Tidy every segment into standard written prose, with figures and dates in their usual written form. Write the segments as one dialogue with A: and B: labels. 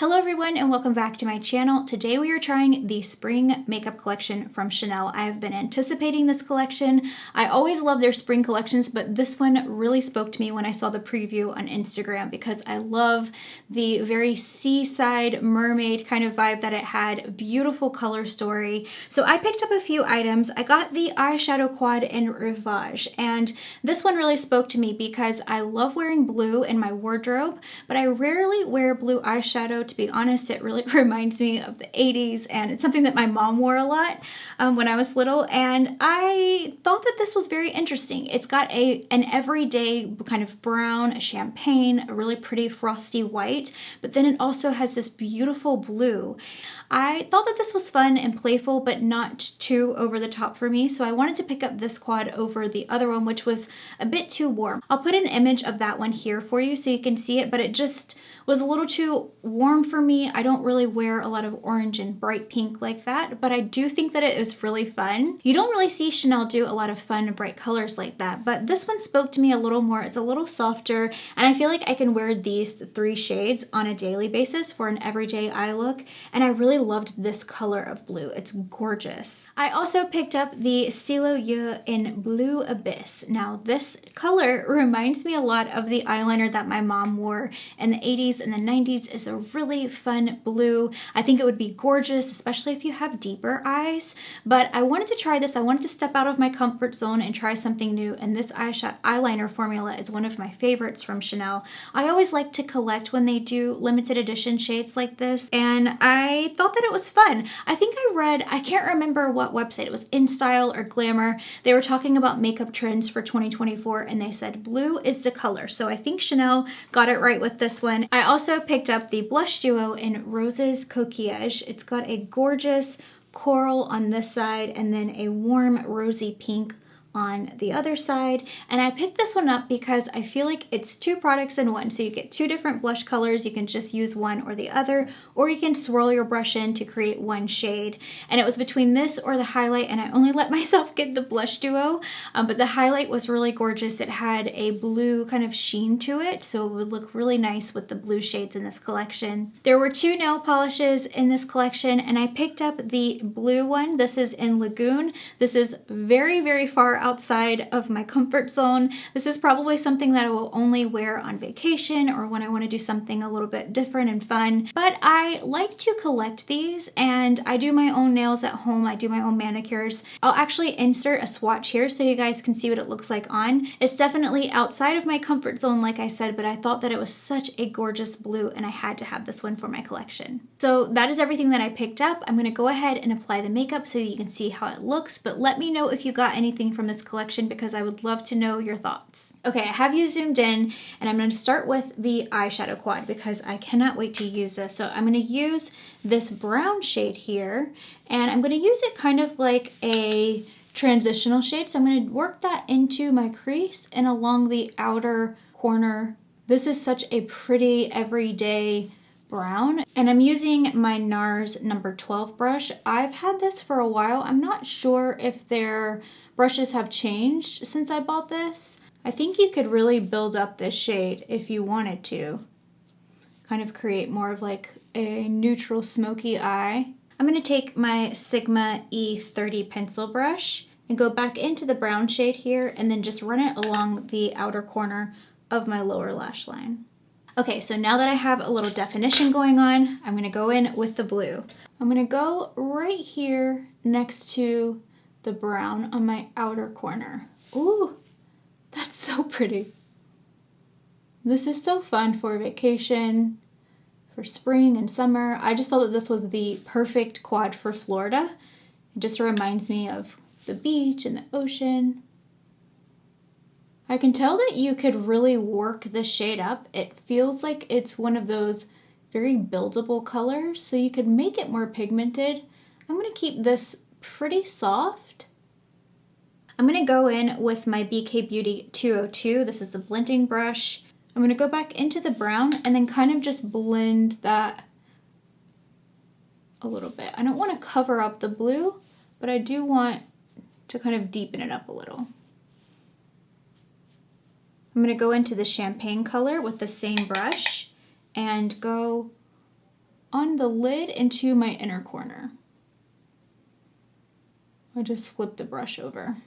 A: Hello everyone and welcome back to my channel. Today we are trying the spring makeup collection from Chanel. I have been anticipating this collection. I always love their spring collections, but this one really spoke to me when I saw the preview on Instagram because I love the very seaside mermaid kind of vibe that it had. Beautiful color story. So I picked up a few items. I got the eyeshadow quad in Rivage, and this one really spoke to me because I love wearing blue in my wardrobe, but I rarely wear blue eyeshadow. To be honest, it really reminds me of the 80s, and it's something that my mom wore a lot when I was little, and I thought that this was very interesting. It's got an everyday kind of brown, a champagne, a really pretty frosty white, but then it also has this beautiful blue. I thought that this was fun and playful, but not too over the top for me, so I wanted to pick up this quad over the other one, which was a bit too warm. I'll put an image of that one here for you so you can see it, but it just was a little too warm for me. I don't really wear a lot of orange and bright pink like that, but I do think that it is really fun. You don't really see Chanel do a lot of fun bright colors like that, but this one spoke to me a little more. It's a little softer, and I feel like I can wear these 3 shades on a daily basis for an everyday eye look, and I really loved this color of blue. It's gorgeous. I also picked up the Stylo Yeux in Blue Abyss. Now this color reminds me a lot of the eyeliner that my mom wore in the 80s and the 90s. Is a really fun blue. I think it would be gorgeous, especially if you have deeper eyes, but I wanted to try this. I wanted to step out of my comfort zone and try something new, and this eyeliner formula is one of my favorites from Chanel. I always like to collect when they do limited edition shades like this, and I thought that it was fun. I think I read, I can't remember what website, it was InStyle or Glamour. They were talking about makeup trends for 2024, and they said blue is the color, so I think Chanel got it right with this one. I also picked up the blush duo in Roses Coquillage. It's got a gorgeous coral on this side and then a warm rosy pink on the other side, and I picked this one up because I feel like it's 2 products in one. So you get 2 different blush colors. You can just use one or the other, or you can swirl your brush in to create one shade, and it was between this or the highlight, and I only let myself get the blush duo, but the highlight was really gorgeous. It had a blue kind of sheen to it, so it would look really nice with the blue shades in this collection. There were 2 nail polishes in this collection, and I picked up the blue one. This is in Lagoon. This is very, very far outside of my comfort zone. This is probably something that I will only wear on vacation or when I want to do something a little bit different and fun, but I like to collect these, and I do my own nails at home. I do my own manicures. I'll actually insert a swatch here so you guys can see what it looks like on. It's definitely outside of my comfort zone, like I said, but I thought that it was such a gorgeous blue, and I had to have this one for my collection. So that is everything that I picked up. I'm going to go ahead and apply the makeup so you can see how it looks, but let me know if you got anything from this collection because I would love to know your thoughts. Okay, I have you zoomed in, and I'm going to start with the eyeshadow quad because I cannot wait to use this. So I'm going to use this brown shade here, and I'm going to use it kind of like a transitional shade. So I'm going to work that into my crease and along the outer corner. This is such a pretty everyday brown, and I'm using my NARS number 12 brush. I've had this for a while. I'm not sure if their brushes have changed since I bought this. I think you could really build up this shade if you wanted to, kind of create more of like a neutral smoky eye. I'm going to take my Sigma E30 pencil brush and go back into the brown shade here and then just run it along the outer corner of my lower lash line. Okay, so now that I have a little definition going on, I'm going to go in with the blue. I'm going to go right here next to the brown on my outer corner. Ooh, that's so pretty. This is so fun for vacation, for spring and summer. I just thought that this was the perfect quad for Florida. It just reminds me of the beach and the ocean. I can tell that you could really work this shade up. It feels like it's one of those very buildable colors, so you could make it more pigmented. I'm going to keep this pretty soft. I'm going to go in with my BK Beauty 202. This is the blending brush. I'm going to go back into the brown and then kind of just blend that a little bit. I don't want to cover up the blue, but I do want to kind of deepen it up a little. I'm going to go into the champagne color with the same brush and go on the lid into my inner corner. I just flip the brush over.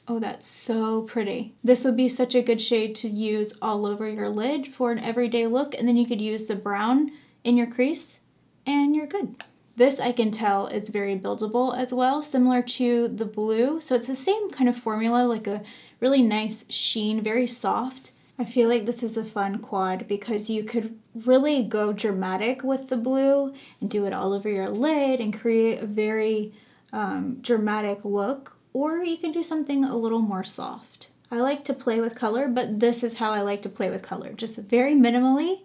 A: Oh, that's so pretty. This would be such a good shade to use all over your lid for an everyday look, and then you could use the brown in your crease and you're good. This I can tell is very buildable as well, similar to the blue. So it's the same kind of formula, like a really nice sheen, very soft. I feel like this is a fun quad because you could really go dramatic with the blue and do it all over your lid and create a very dramatic look, or you can do something a little more soft. I like to play with color, but this is how I like to play with color, just very minimally,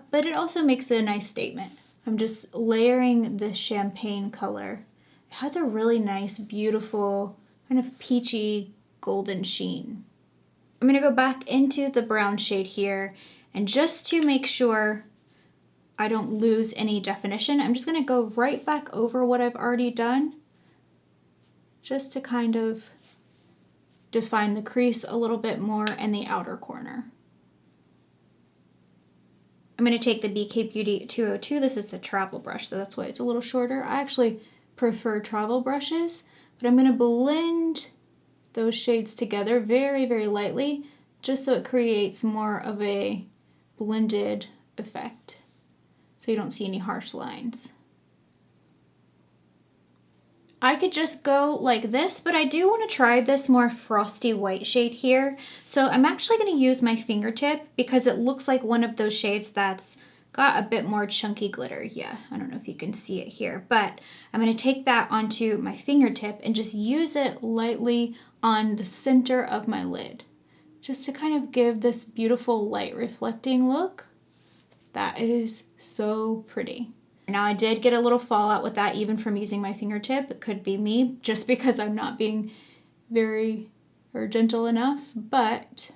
A: but it also makes a nice statement. I'm just layering the champagne color. It has a really nice, beautiful, kind of peachy golden sheen. I'm gonna go back into the brown shade here, and just to make sure I don't lose any definition, I'm just gonna go right back over what I've already done, just to kind of define the crease a little bit more and the outer corner. I'm going to take the BK Beauty 202. This is a travel brush, so that's why it's a little shorter. I actually prefer travel brushes, but I'm going to blend those shades together very, very lightly, just so it creates more of a blended effect, so you don't see any harsh lines. I could just go like this, but I do want to try this more frosty white shade here. So I'm actually going to use my fingertip because it looks like one of those shades that's got a bit more chunky glitter. Yeah, I don't know if you can see it here, but I'm going to take that onto my fingertip and just use it lightly on the center of my lid, just to kind of give this beautiful light reflecting look. That is so pretty. Now I did get a little fallout with that even from using my fingertip. It could be me just because I'm not being very gentle enough, but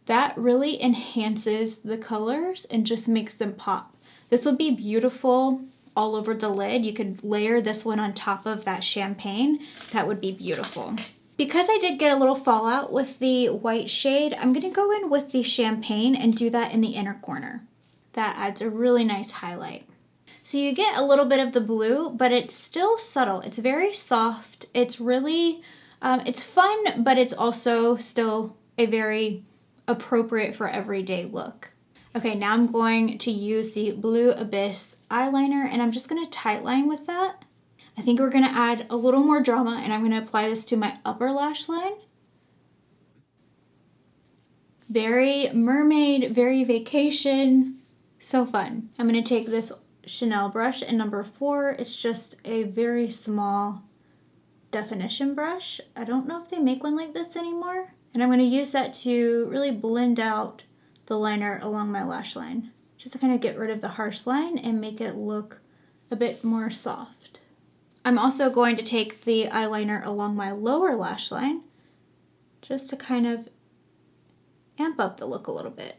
A: that really enhances the colors and just makes them pop. This would be beautiful all over the lid. You could layer this one on top of that champagne. That would be beautiful. Because I did get a little fallout with the white shade, I'm gonna go in with the champagne and do that in the inner corner. That adds a really nice highlight. So you get a little bit of the blue, but it's still subtle. It's very soft. It's really, it's fun, but it's also still a very appropriate for everyday look. Okay, now I'm going to use the Blue Abyss eyeliner, and I'm just gonna tightline with that. I think we're gonna add a little more drama, and I'm gonna apply this to my upper lash line. Very mermaid, very vacation. So fun. I'm going to take this Chanel brush in number 4. It's just a very small definition brush. I don't know if they make one like this anymore. And I'm going to use that to really blend out the liner along my lash line, just to kind of get rid of the harsh line and make it look a bit more soft. I'm also going to take the eyeliner along my lower lash line, just to kind of amp up the look a little bit.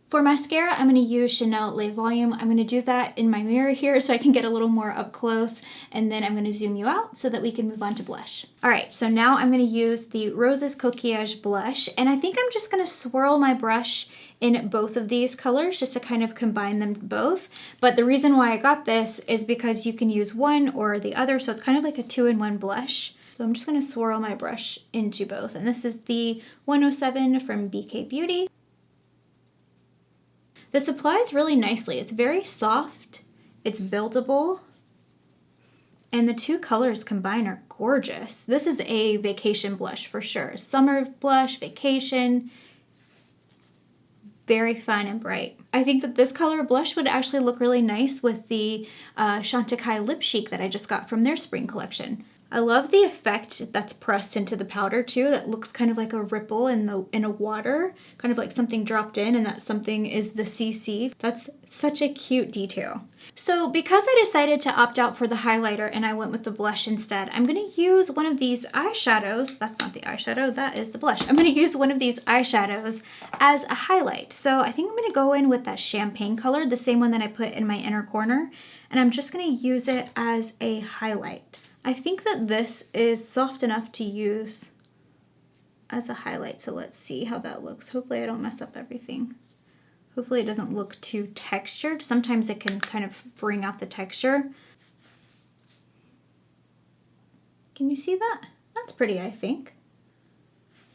A: For mascara, I'm going to use Chanel Le Volume. I'm going to do that in my mirror here so I can get a little more up close, and then I'm going to zoom you out so that we can move on to blush. Alright, so now I'm going to use the Roses Coquillage blush, and I think I'm just going to swirl my brush in both of these colors just to kind of combine them both. But the reason why I got this is because you can use one or the other, so it's kind of like a 2-in-1 blush. So I'm just going to swirl my brush into both, and this is the 107 from BK Beauty. This applies really nicely. It's very soft, it's buildable, and the two colors combined are gorgeous. This is a vacation blush for sure. Summer blush, vacation, very fun and bright. I think that this color blush would actually look really nice with the Chantecaille Lip Chic that I just got from their spring collection. I love the effect that's pressed into the powder too. That looks kind of like a ripple in a water, kind of like something dropped in, and that something is the CC. That's such a cute detail. So because I decided to opt out for the highlighter and I went with the blush instead, I'm gonna use one of these eyeshadows. That's not the eyeshadow, that is the blush. I'm gonna use one of these eyeshadows as a highlight. So I think I'm gonna go in with that champagne color, the same one that I put in my inner corner, and I'm just gonna use it as a highlight. I think that this is soft enough to use as a highlight, so let's see how that looks. Hopefully I don't mess up everything. Hopefully it doesn't look too textured. Sometimes it can kind of bring out the texture. Can you see that? That's pretty, I think.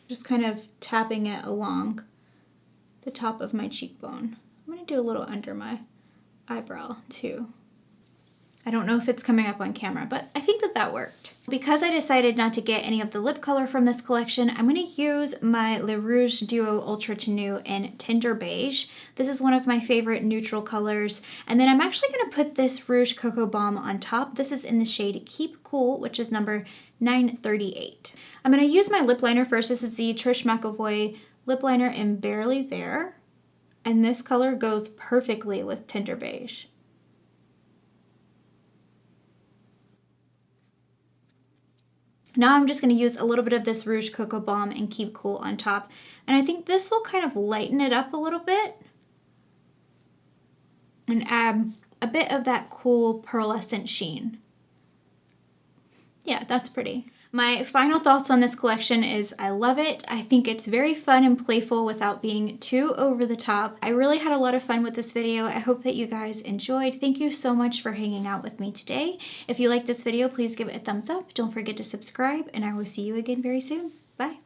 A: Just kind of tapping it along the top of my cheekbone. I'm gonna do a little under my eyebrow too. I don't know if it's coming up on camera, but I think that that worked. Because I decided not to get any of the lip color from this collection, I'm gonna use my Le Rouge Duo Ultra Tenue in Tender Beige. This is one of my favorite neutral colors. And then I'm actually gonna put this Rouge Cocoa Balm on top. This is in the shade Keep Cool, which is number 938. I'm gonna use my lip liner first. This is the Trish McEvoy lip liner in Barely There. And this color goes perfectly with Tender Beige. Now I'm just going to use a little bit of this Rouge Cocoa Balm and Keep Cool on top. And I think this will kind of lighten it up a little bit and add a bit of that cool pearlescent sheen. Yeah, that's pretty. My final thoughts on this collection is I love it. I think it's very fun and playful without being too over the top. I really had a lot of fun with this video. I hope that you guys enjoyed. Thank you so much for hanging out with me today. If you liked this video, please give it a thumbs up. Don't forget to subscribe, and I will see you again very soon. Bye.